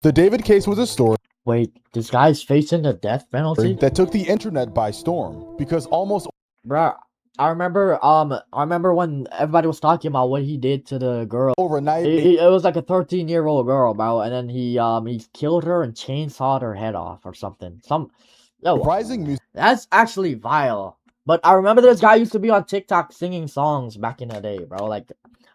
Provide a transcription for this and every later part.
The David case was a story Wait, this guy's facing the death penalty? that took the internet by storm because almost Bruh, I remember when everybody was talking about what he did to the girl. overnight It was like a 13-year-old girl, bro, and then he killed her and chainsawed her head off or something. Yo, rising music that's actually vile. But I remember this guy used to be on TikTok singing songs back in the day, bro, like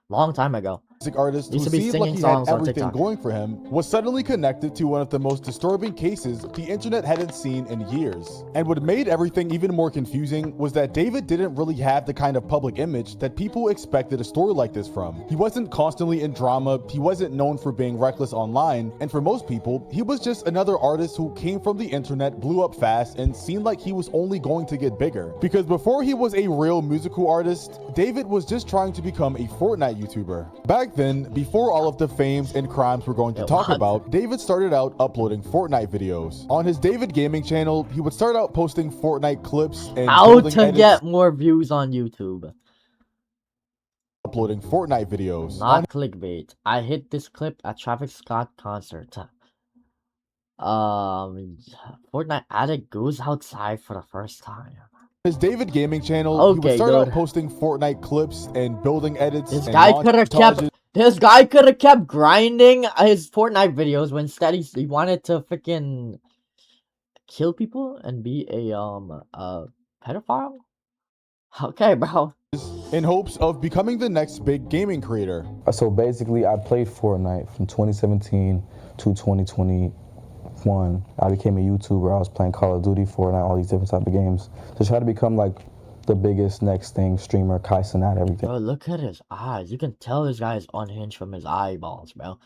long time ago. artist who Used to be seemed like singing he songs had on everything TikTok. going for him was suddenly connected to one of the most disturbing cases the internet hadn't seen in years. And what made everything even more confusing was that David didn't really have the kind of public image that people expected a story like this from. He wasn't constantly in drama, he wasn't known for being reckless online, and for most people, he was just another artist who came from the internet, blew up fast, and seemed like he was only going to get bigger. Because before he was a real musical artist, David was just trying to become a Fortnite YouTuber. Back then, before all of the fames and crimes we're going to talk about, David started out uploading Fortnite videos. On his David Gaming channel, he would start out posting Fortnite clips and How to get more views on YouTube. Uploading Fortnite videos. Not clickbait. I hit this clip at Travis Scott concert. Fortnite addict goes outside for the first time. His David Gaming channel, he would start out posting Fortnite clips and building edits. This guy could have kept grinding his Fortnite videos when instead he wanted to freaking kill people and be a pedophile. Okay, bro. In hopes of becoming the next big gaming creator. So basically, I played Fortnite from 2017 to 2021. I became a YouTuber. I was playing Call of Duty, Fortnite, all these different type of games to try to become like the biggest next thing, streamer, Kai Cenat, everything. Bro, look at his eyes. You can tell this guy is unhinged from his eyeballs, bro.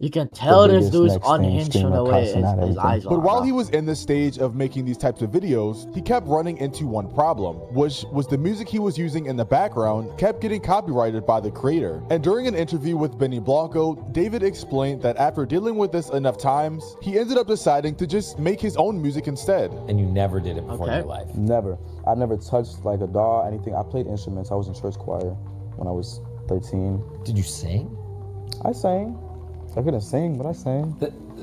You can tell this dude's unhinged from the way his eyes are. But while he was in this stage of making these types of videos, he kept running into one problem, which was the music he was using in the background kept getting copyrighted by the creator. And during an interview with Benny Blanco, David explained that after dealing with this enough times, he ended up deciding to just make his own music instead. And you never did it before in your life? Never. I never touched like a DAW, anything. I played instruments. I was in church choir when I was 13. Did you sing? I sang. I couldn't sing, but I sang.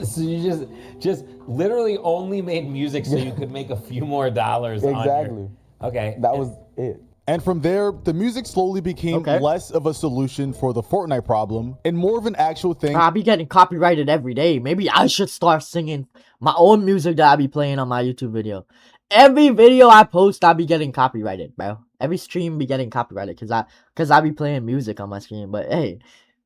So you just literally only made music so you could make a few more dollars. Exactly. Okay. That was it. And from there, the music slowly became less of a solution for the Fortnite problem and more of an actual thing. I'll be getting copyrighted every day. Maybe I should start singing my own music that I'll be playing on my YouTube video. Every video I post, I'll be getting copyrighted, bro. Every stream be getting copyrighted because I be playing music on my stream. But hey,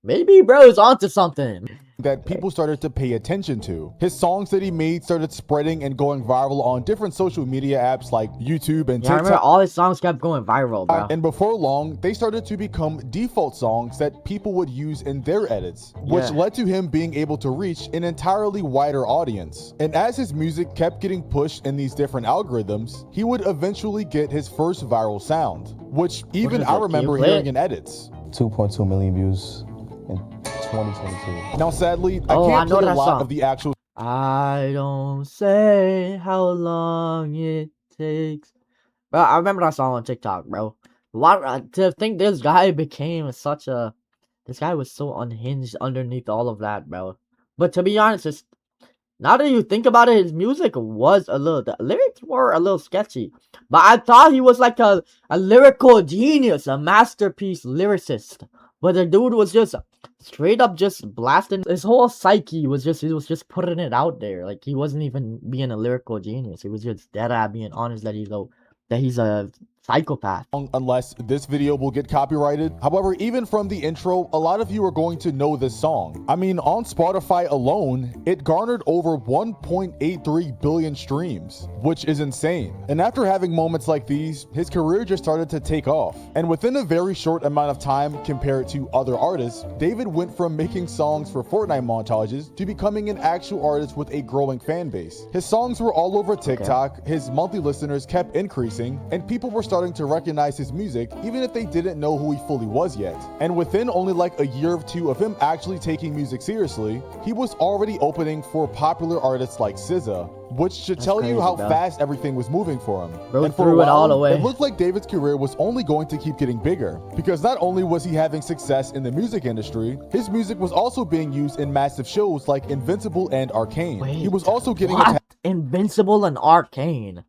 maybe bro's onto something that people started to pay attention to. His songs that he made started spreading and going viral on different social media apps like YouTube and TikTok. I remember all his songs kept going viral, bro. And before long, they started to become default songs that people would use in their edits, which led to him being able to reach an entirely wider audience. And as his music kept getting pushed in these different algorithms, he would eventually get his first viral sound, which even I remember hearing in edits. 2.2 million views in 2022. Now, sadly, I can't play a lot of the actual. I don't say how long it takes. Bro, I remember that song on TikTok, bro. To think this guy became such a... This guy was so unhinged underneath all of that, bro. But to be honest, now that you think about it, his music was the lyrics were a little sketchy. But I thought he was like a lyrical genius, a masterpiece lyricist. But the dude was just straight up just blasting. His whole psyche was he was just putting it out there. Like he wasn't even being a lyrical genius. He was just dead at being honest that he's a psychopath. Unless this video will get copyrighted. However, even from the intro, a lot of you are going to know this song. I mean, on Spotify alone, it garnered over 1.83 billion streams, which is insane. And after having moments like these, his career just started to take off. And within a very short amount of time compared to other artists, David went from making songs for Fortnite montages to becoming an actual artist with a growing fan base. His songs were all over TikTok, his monthly listeners kept increasing, and people were starting to recognize his music even if they didn't know who he fully was yet. And within only like a year or two of him actually taking music seriously, he was already opening for popular artists like SZA, which should tell you how fast everything was moving for him. Bro And for threw a it all while, away. it looked like David's career was only going to keep getting bigger, because not only was he having success in the music industry, his music was also being used in massive shows like Invincible and Arcane. He was also getting What? Invincible and Arcane.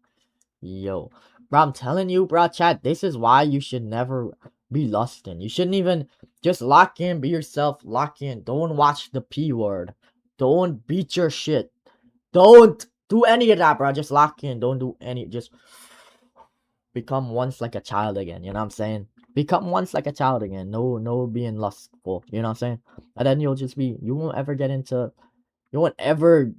Yo, bro, I'm telling you, bro, chat, this is why you should never be lusting. You shouldn't even just lock in, be yourself, lock in. Don't watch the P word. Don't beat your shit. Don't do any of that, bro. Just lock in. Don't do any. Just become once like a child again. You know what I'm saying? Become once like a child again. No being lustful. You know what I'm saying? And then you'll just be. You won't ever get into. You won't ever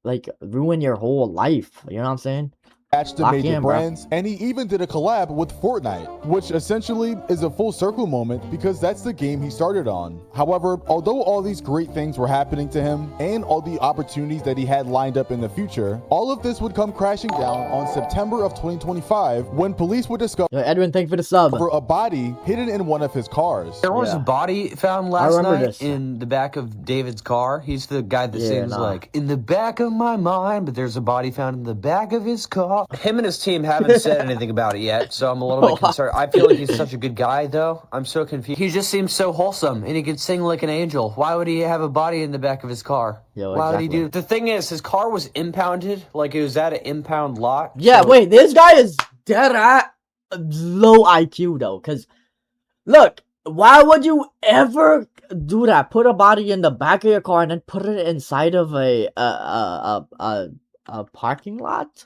like ruin your whole life. You know what I'm saying? Attached to major brands, and he even did a collab with Fortnite, which essentially is a full circle moment because that's the game he started on. However, although all these great things were happening to him and all the opportunities that he had lined up in the future, all of this would come crashing down on September of 2025 when police would discover Edwin, thank you for the sub. A body hidden in one of his cars. There was a body found last night in the back of David's car. He's the guy that sings like, in the back of my mind, but there's a body found in the back of his car. Him and his team haven't said anything about it yet, so I'm a little bit concerned. I feel like he's such a good guy, though. I'm so confused. He just seems so wholesome, and he could sing like an angel. Why would he have a body in the back of his car? Why would he do? The thing is, his car was impounded. Like, it was at an impound lot. Yeah, so wait, this guy is dead at low IQ, though, because, look, why would you ever do that? Put a body in the back of your car and then put it inside of a parking lot?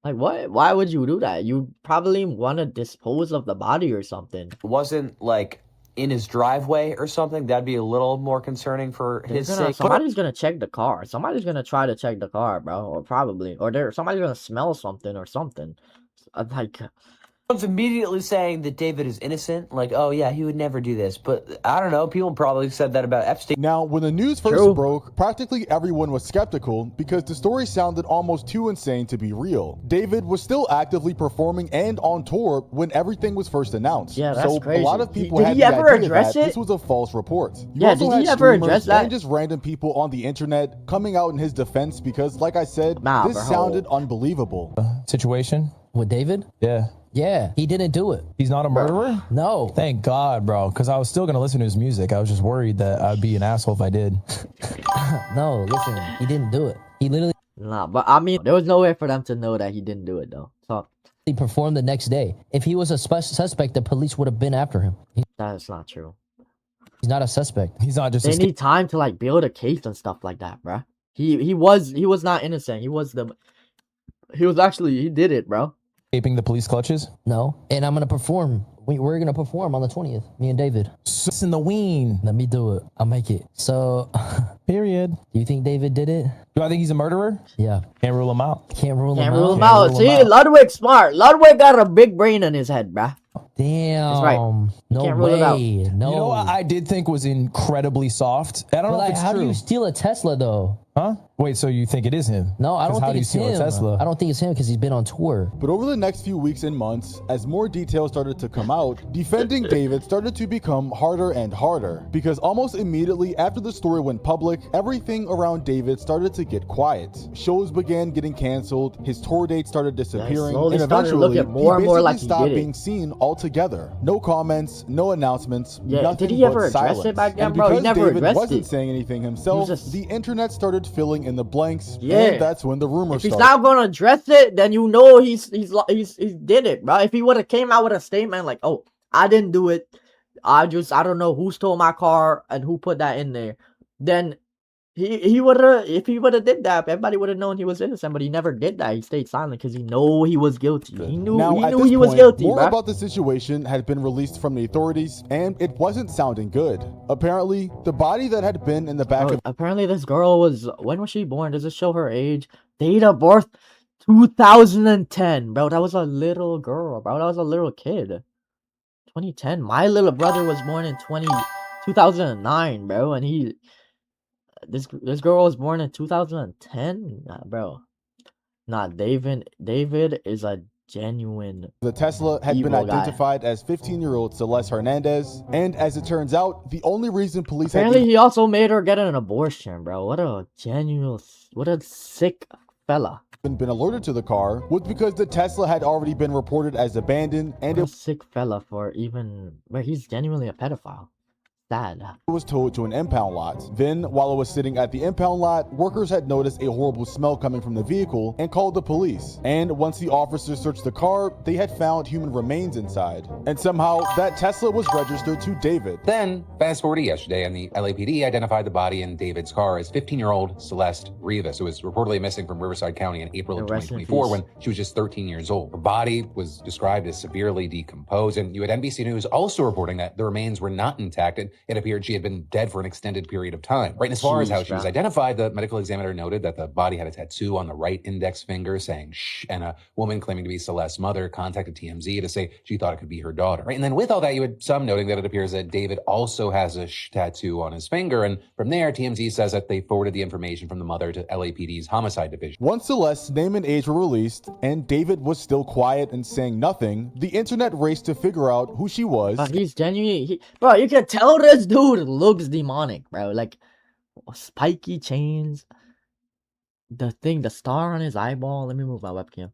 Like, what? Why would you do that? You probably want to dispose of the body or something. It wasn't, like, in his driveway or something. That'd be a little more concerning for his sake. Somebody's gonna check the car. Somebody's gonna try to check the car, bro. Or probably. Or somebody's gonna smell something or something. Like... Everyone's immediately saying that David is innocent. Like, oh, yeah, he would never do this. But, I don't know, people probably said that about Epstein. Now, when the news first broke, practically everyone was skeptical because the story sounded almost too insane to be real. David was still actively performing and on tour when everything was first announced. Yeah, that's crazy. A lot of people did had he the ever idea address that it? this was a false report. Yeah, did he ever address that? And just random people on the internet coming out in his defense because, like I said, this sounded unbelievable. Situation with David? Yeah, he didn't do it. He's not a murderer? No. Thank God, bro, because I was still going to listen to his music. I was just worried that I'd be an asshole if I did. No, listen, he didn't do it. He literally... Nah, but I mean, there was no way for them to know that he didn't do it, though. So he performed the next day. If he was a suspect, the police would have been after him. That's not true. He's not a suspect. He's not just... They need time to, like, build a case and stuff like that, bro. He was not innocent. He did it, bro. Escaping the police clutches? No. And I'm going to perform. We're going to perform on the 20th. Me and David. It's in the ween. Let me do it. I'll make it. So... Period. Do you think David did it? Do I think he's a murderer? Yeah. Can't rule him out. Can't rule him out. See, Ludwig's smart. Ludwig got a big brain in his head, bruh. Damn. That's right. No can't way. Rule it out. No. You know what I did think was incredibly soft? I don't know if it's how true. do you steal a Tesla, though? Huh? Wait, so you think it is him? No, I don't think it's him. How do you steal a Tesla? I don't think it's him because he's been on tour. But over the next few weeks and months, as more details started to come out, defending David started to become harder and harder. Because almost immediately after the story went public, everything around David started to get quiet. Shows began getting canceled, his tour dates started disappearing, and eventually, he stopped being seen altogether. No comments, no announcements, nothing did he ever but address silence. it back then, and bro? because He never David addressed wasn't it. saying anything himself, the internet started filling in the blanks, Yeah. and that's when the rumors started. If he's not gonna address it, then you know he did it, bro. If he would have came out with a statement like, "Oh, I didn't do it. I don't know who stole my car and who put that in there," then he would have. If he would have did that, everybody would have known he was innocent. But he never did that. He stayed silent because he knew he was guilty. He knew he was guilty. More bro. about the situation had been released from the authorities, and it wasn't sounding good. Apparently, the body that had been in the back of apparently this girl was, when was she born? Does it show her age? Date of birth 2010, bro. That was a little girl, bro. That was a little kid. 2010. My little brother was born in 2009, bro, and this girl was born in 2010, bro. Nah, David is a genuine. The Tesla had been Evil guy. identified as 15-year-old Celeste Hernandez, and as it turns out, the only reason police Apparently, had he also made her get an abortion, bro. What a sick fella. even been alerted to the car was because the Tesla had already been reported as abandoned, and What a it sick fella for even where he's genuinely a pedophile. Sad. was towed to an impound lot. Then, while it was sitting at the impound lot, workers had noticed a horrible smell coming from the vehicle and called the police. And once the officers searched the car, they had found human remains inside. And somehow, that Tesla was registered to David. Then, fast forward to yesterday, and the LAPD identified the body in David's car as 15-year-old Celeste Rivas, who was reportedly missing from Riverside County in April of Rest in 2024 peace. when she was just 13 years old. Her body was described as severely decomposed, and you had NBC News also reporting that the remains were not intact, and it appeared she had been dead for an extended period of time. Right, and as far as how she was identified, the medical examiner noted that the body had a tattoo on the right index finger saying shh, and a woman claiming to be Celeste's mother contacted TMZ to say she thought it could be her daughter. Right, and then with all that, you had some noting that it appears that David also has a shh tattoo on his finger, and from there, TMZ says that they forwarded the information from the mother to LAPD's homicide division. Once Celeste's name and age were released, and David was still quiet and saying nothing, the internet raced to figure out who she was. He's genuinely, bro. You can tell this dude looks demonic, bro. Like spiky chains, the star on his eyeball. Let me move my webcam.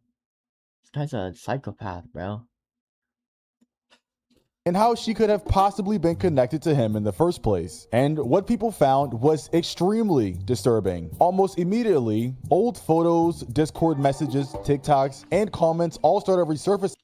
This guy's a psychopath, bro. And how she could have possibly been connected to him in the first place. And what people found was extremely disturbing. Almost immediately, old photos, Discord messages, TikToks, and comments all started resurfacing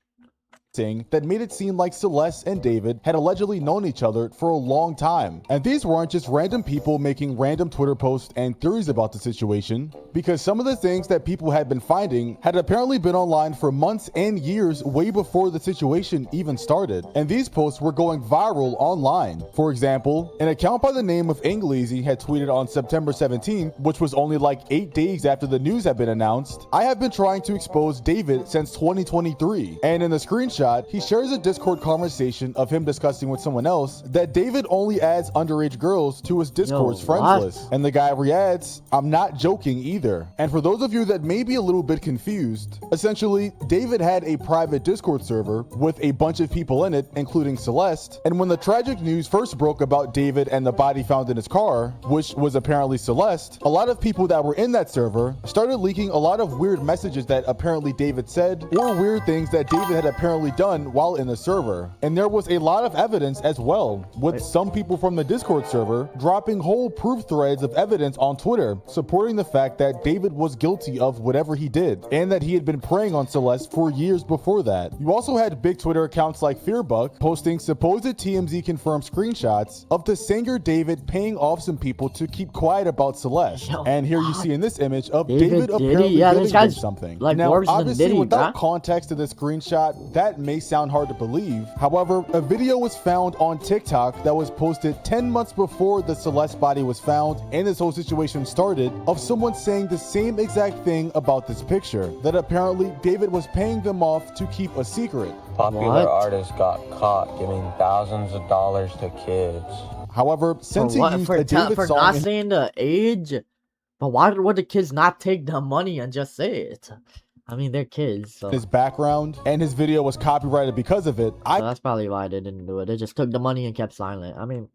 that made it seem like Celeste and David had allegedly known each other for a long time. And these weren't just random people making random Twitter posts and theories about the situation, because some of the things that people had been finding had apparently been online for months and years way before the situation even started. And these posts were going viral online. For example, an account by the name of Ingleezy had tweeted on September 17th, which was only like 8 days after the news had been announced, "I have been trying to expose David since 2023. And in the screenshot, he shares a Discord conversation of him discussing with someone else that David only adds underage girls to his Discord's friends what? list. And the guy reacts, "I'm not joking either." And for those of you that may be a little bit confused, essentially, David had a private Discord server with a bunch of people in it, including Celeste. And when the tragic news first broke about David and the body found in his car, which was apparently Celeste, a lot of people that were in that server started leaking a lot of weird messages that apparently David said, or weird things that David had apparently done while in the server. And there was a lot of evidence as well, with some people from the Discord server dropping whole proof threads of evidence on Twitter supporting the fact that David was guilty of whatever he did, and that he had been preying on Celeste for years before that. You also had big Twitter accounts like Fearbuck posting supposed TMZ confirmed screenshots of the singer David paying off some people to keep quiet about Celeste. And here you see in this image of David apparently giving them something. Like now, obviously, Diddy, without context to this screenshot, that may sound hard to believe. However, a video was found on TikTok that was posted 10 months before the Celeste body was found and this whole situation started, of someone saying the same exact thing about this picture, that apparently David was paying them off to keep a secret. Popular artists got caught giving thousands of dollars to kids. However, since he used a David for song not in saying the age, but why would the kids not take the money and just say it? I mean, they're kids. So. his background, and his video was copyrighted because of it, So that's probably why they didn't do it. They just took the money and kept silent. I mean,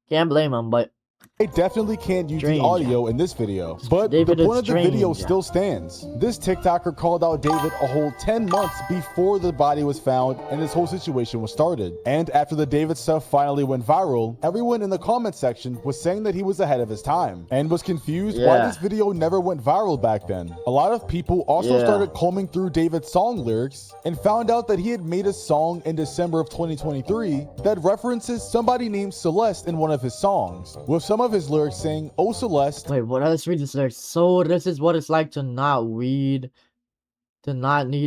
can't blame them, but I definitely can't use Strange. the audio in this video, but David, the point it's of the video strange. still stands. This TikToker called out David a whole 10 months before the body was found and this whole situation was started. And after the David stuff finally went viral, everyone in the comment section was saying that he was ahead of his time and was confused why this video never went viral back then. A lot of people also started combing through David's song lyrics and found out that he had made a song in December of 2023 that references somebody named Celeste in one of his songs, with some of his lyrics saying, "Oh Celeste." wait, what? Let's read this lyric. So this is what it's like to not need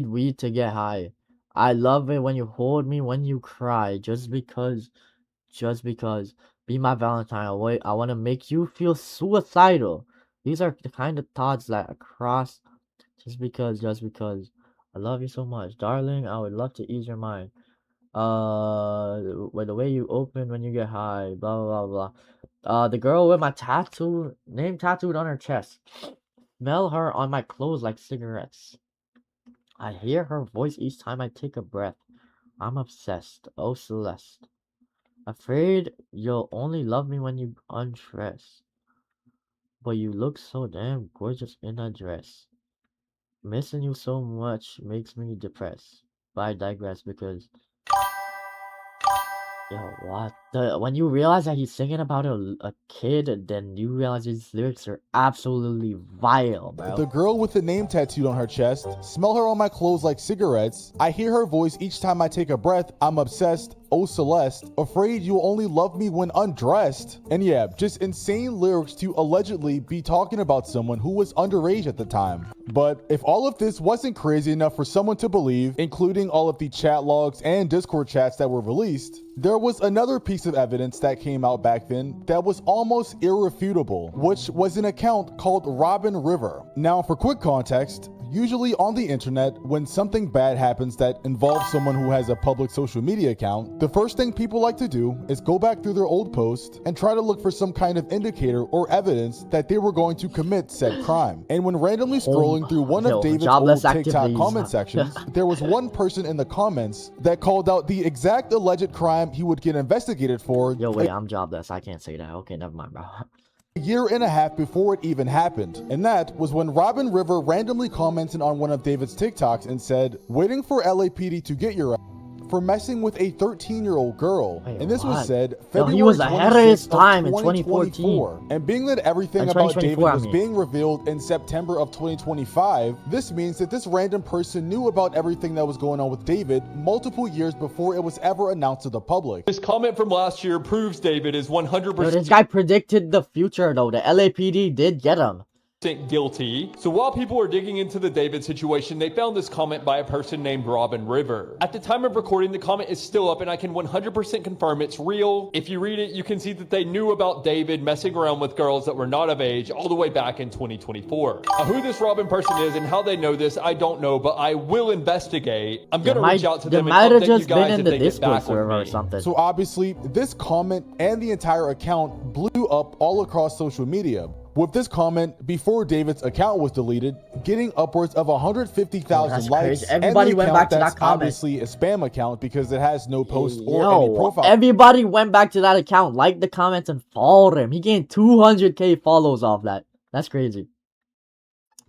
weed to get high. I love it when you hold me, when you cry, just because. Be my Valentine. I want to make you feel suicidal. These are the kind of thoughts that cross. Just because. I love you so much, darling. I would love to ease your mind. With the way you open when you get high, blah blah blah blah. The girl with my name tattooed on her chest. Smell her on my clothes like cigarettes. I hear her voice each time I take a breath. I'm obsessed. Oh, Celeste. Afraid you'll only love me when you undress. But you look so damn gorgeous in that dress. Missing you so much makes me depressed. But I digress because... Yo, what the... When you realize that he's singing about a kid, then you realize his lyrics are absolutely vile, bro. The girl with the name tattooed on her chest. Smell her on my clothes like cigarettes. I hear her voice each time I take a breath. I'm obsessed. Oh, Celeste. Afraid you'll only love me when undressed. And yeah, just insane lyrics to allegedly be talking about someone who was underage at the time. But if all of this wasn't crazy enough for someone to believe, including all of the chat logs and Discord chats that were released, there was another piece of evidence that came out back then that was almost irrefutable, which was an account called Robin River. Now, for quick context, usually on the internet, when something bad happens that involves someone who has a public social media account, the first thing people like to do is go back through their old post and try to look for some kind of indicator or evidence that they were going to commit said crime. And when randomly scrolling through one of David's old TikTok comment sections, there was one person in the comments that called out the exact alleged crime he would get investigated for. Yo, wait, I'm jobless. I can't say that. Okay, never mind, bro. A year and a half before it even happened. And that was when Robin River randomly commented on one of David's TikToks and said, "Waiting for LAPD to get your for messing with a 13-year-old girl." Wait, and this what? was said Yo, February he was ahead of his 26th time in 2024. And being that everything about David was I mean. being revealed in September of 2025, this means that this random person knew about everything that was going on with David multiple years before it was ever announced to the public. This comment from last year proves David is 100% Yo, this guy predicted the future though. The LAPD did get him. guilty. So while people were digging into the David situation, they found this comment by a person named Robin River. At the time of recording, the comment is still up and I can 100% confirm it's real. If you read it, you can see that they knew about David messing around with girls that were not of age all the way back in 2024. Who this Robin person is and how they know this, I don't know, but I will investigate. I'm going to reach out to them and update you guys if they get back with me. Or something. So obviously, this comment and the entire account blew up all across social media, with this comment, before David's account was deleted, getting upwards of 150,000 likes. Everybody and the went account back to that that's comment. Obviously a spam account because it has no post or any profile. Everybody went back to that account, liked the comments, and followed him. He gained 200k follows off that. That's crazy.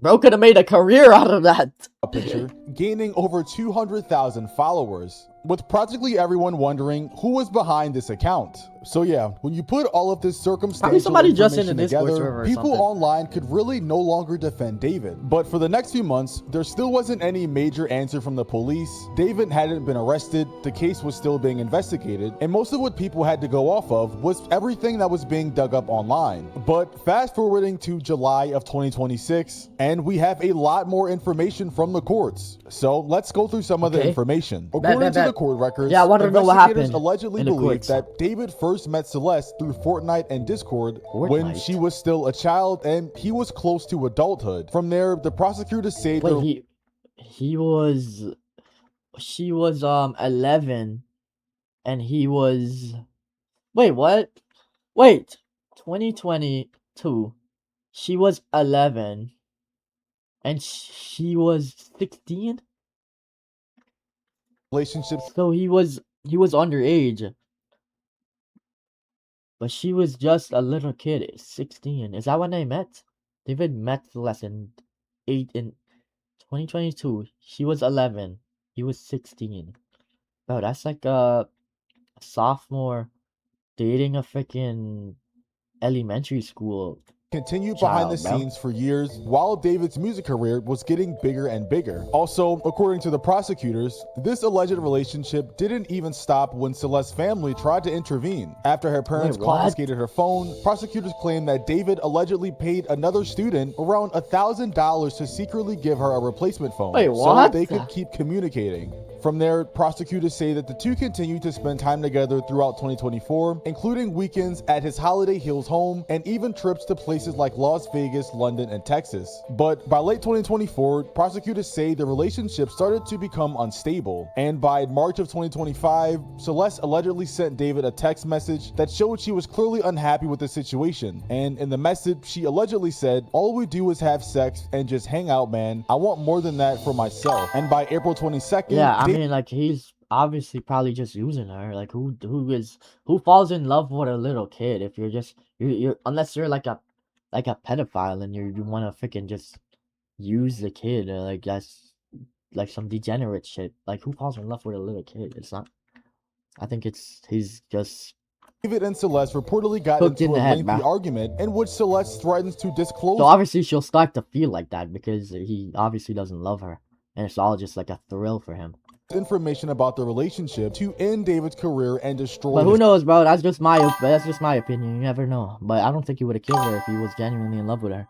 Bro could have made a career out of that. Picture, gaining over 200,000 followers, with practically everyone wondering who was behind this account. So yeah, when you put all of this circumstantial somebody just in information the Discord server together, or people something. online could really no longer defend David. But for the next few months, there still wasn't any major answer from the police. David hadn't been arrested, the case was still being investigated, and most of what people had to go off of was everything that was being dug up online. But fast forwarding to July of 2026, and we have a lot more information from the courts. So let's go through some of the information. According to the court records, yeah, I want to know what investigators happened allegedly believe that David first met Celeste through Fortnite and Discord when she was still a child and he was close to adulthood. From there, the prosecutors say she was 11 and he was wait 2022 she was 11 and she was 16. Relationships. So he was underage. But she was just a little kid, 16. Is that when they met? David met Celeste in 2022. She was 11. He was 16. Bro, that's like a sophomore dating a freaking elementary school. Continued behind the scenes for years while David's music career was getting bigger and bigger. Also, according to the prosecutors, this alleged relationship didn't even stop when Celeste's family tried to intervene. After her parents confiscated her phone, prosecutors claim that David allegedly paid another student around $1,000 to secretly give her a replacement phone so they could keep communicating. From there, prosecutors say that the two continued to spend time together throughout 2024, including weekends at his Holiday Hills home and even trips to places like Las Vegas, London, and Texas. But by late 2024, prosecutors say the relationship started to become unstable, and by March of 2025, Celeste allegedly sent David a text message that showed she was clearly unhappy with the situation, and in the message, she allegedly said, "All we do is have sex and just hang out, man. I want more than that for myself." And by April 22nd, yeah, I mean, like, he's obviously probably just using her. Like, who falls in love with a little kid if you're just you're unless you're like a pedophile and you want to freaking just use the kid, or like that's like some degenerate shit. Like, who falls in love with a little kid? It's not. I think he's just. David and Celeste reportedly got into a lengthy argument in which Celeste threatens to disclose. So obviously she'll start to feel like that because he obviously doesn't love her, and it's all just like a thrill for him. Information about the relationship to end David's career and destroy. But who knows, bro? That's just my opinion. You never know. But I don't think he would have killed her if he was genuinely in love with her.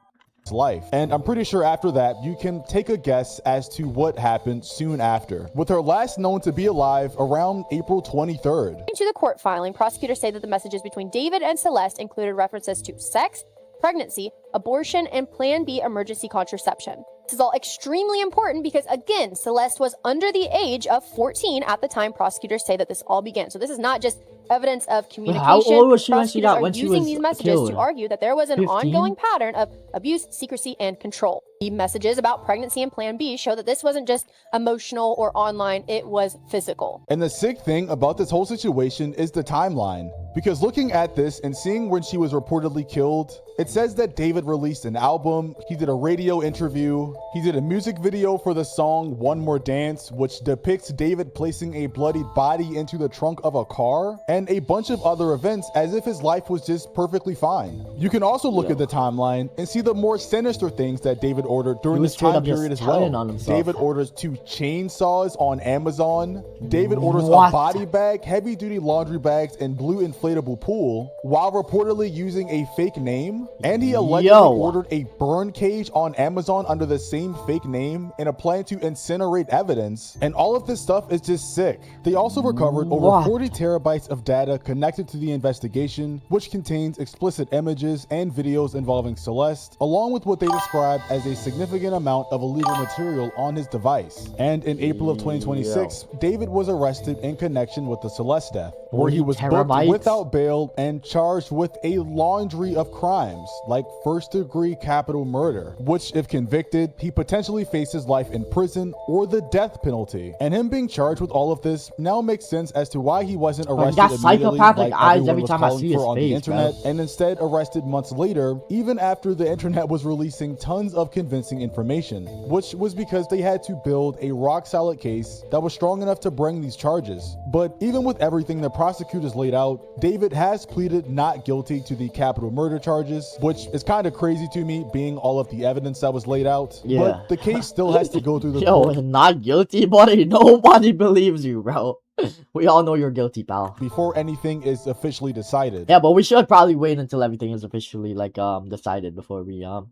Life. And I'm pretty sure after that, you can take a guess as to what happened soon after, with her last known to be alive around April 23rd. To the court filing, prosecutors say that the messages between David and Celeste included references to sex, pregnancy, abortion, and Plan B emergency contraception. This is all extremely important because, again, Celeste was under the age of 14 at the time prosecutors say that this all began. So this is not just evidence of communication. How old was she when prosecutors are using these messages to argue that there was an 15? ongoing pattern of abuse, secrecy, and control. The messages about pregnancy and Plan B show that this wasn't just emotional or online, it was physical. And the sick thing about this whole situation is the timeline. Because looking at this and seeing when she was reportedly killed, it says that David released an album, he did a radio interview, he did a music video for the song One More Dance, which depicts David placing a bloodied body into the trunk of a car, and a bunch of other events as if his life was just perfectly fine. You can also look at the timeline and see the more sinister things that David ordered during this time period as well. David orders 2 chainsaws on Amazon. David orders a body bag, heavy-duty laundry bags, and blue inflatable pool, while reportedly using a fake name. And he allegedly ordered a burn cage on Amazon under the same fake name in a plan to incinerate evidence. And all of this stuff is just sick. They also recovered over 40 terabytes of data connected to the investigation, which contains explicit images and videos involving Celeste, along with what they described as a significant amount of illegal material on his device. And in April of 2026, David was arrested in connection with the Celeste death, where he was booked without bail and charged with a laundry of crimes, like first-degree capital murder, which, if convicted, he potentially faces life in prison or the death penalty. And him being charged with all of this now makes sense as to why he wasn't arrested immediately like eyes every time I see his on face, the internet, and instead arrested months later, even after the internet was releasing tons of convincing information, which was because they had to build a rock-solid case that was strong enough to bring these charges. But even with everything the prosecutors laid out, David has pleaded not guilty to the capital murder charges, which is kind of crazy to me, being all of the evidence that was laid out. But the case still has to go through the court. Not guilty, buddy. Nobody believes you, bro. We all know you're guilty, pal. Before anything is officially decided. Yeah, but we should probably wait until everything is officially decided before we know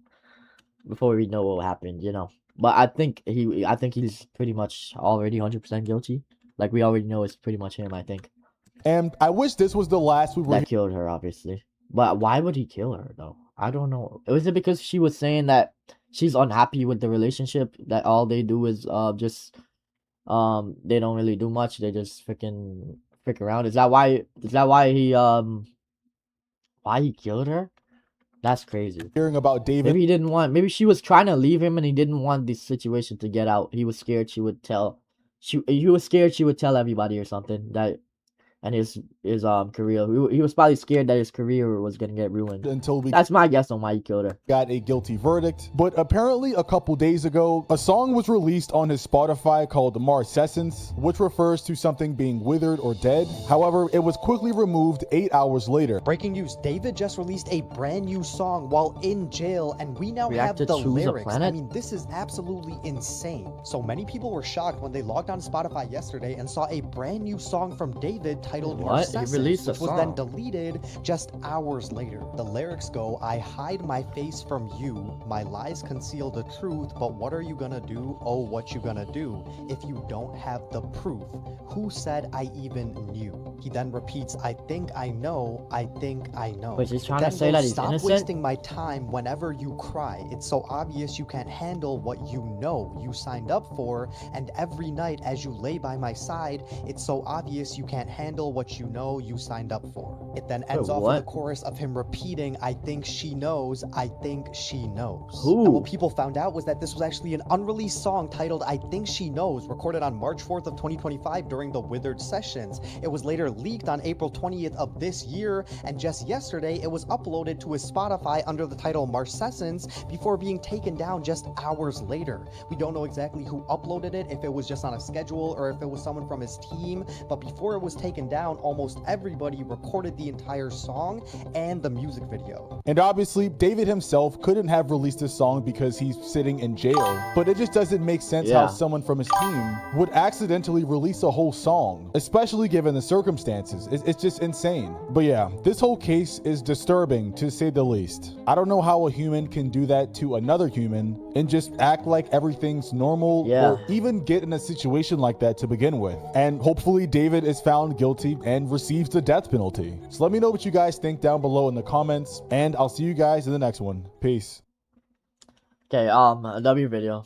what happened, you know. But I think he's pretty much already 100% guilty. Like, we already know it's pretty much him, I think. And I wish this was the last we were. That killed her, obviously. But why would he kill her, though? I don't know. Was it because she was saying that she's unhappy with the relationship, that all they do is they don't really do much, they just freaking frick around? Is that why he killed her? That's crazy. Hearing about David, maybe she was trying to leave him and he didn't want this situation to get out. He was scared she would tell everybody or something, that and his career. He was probably scared that his career was gonna get ruined. That's my guess on why he killed her. Got a guilty verdict, but apparently a couple days ago, a song was released on his Spotify called Marcescence, which refers to something being withered or dead. However, it was quickly removed 8 hours later. Breaking news: David just released a brand new song while in jail, and we now have the lyrics. I mean, this is absolutely insane. So many people were shocked when they logged on Spotify yesterday and saw a brand new song from David titled What? He released Marcesses, a which was then song. deleted just hours later. The lyrics go, I hide my face from you, my lies conceal the truth, but what are you gonna do? Oh, what you gonna do if you don't have the proof? Who said I even knew? He then repeats, I think I know, I think I know. Wait, he's trying to Then say goes, that he's stop innocent? wasting my time whenever you cry. It's so obvious you can't handle what you know you signed up for, and every night as you lay by my side, it's so obvious you can't handle what you know you signed up for. It then ends off with a chorus of him repeating, I think she knows, I think she knows. Who? And what people found out was that this was actually an unreleased song titled I Think She Knows, recorded on March 4th of 2025 during the Withered Sessions. It was later leaked on April 20th of this year, and just yesterday it was uploaded to his Spotify under the title Marcesses before being taken down just hours later. We don't know exactly who uploaded it, if it was just on a schedule or if it was someone from his team, but before it was taken down, almost everybody recorded the entire song and the music video. And obviously, David himself couldn't have released this song because he's sitting in jail, but it just doesn't make sense how someone from his team would accidentally release a whole song, especially given the circumstances. It's just insane. But yeah, this whole case is disturbing to say the least. I don't know how a human can do that to another human and just act like everything's normal or even get in a situation like that to begin with. And hopefully David is found guilty and receives the death penalty. So let me know what you guys think down below in the comments, and I'll see you guys in the next one. Peace. Okay, W video.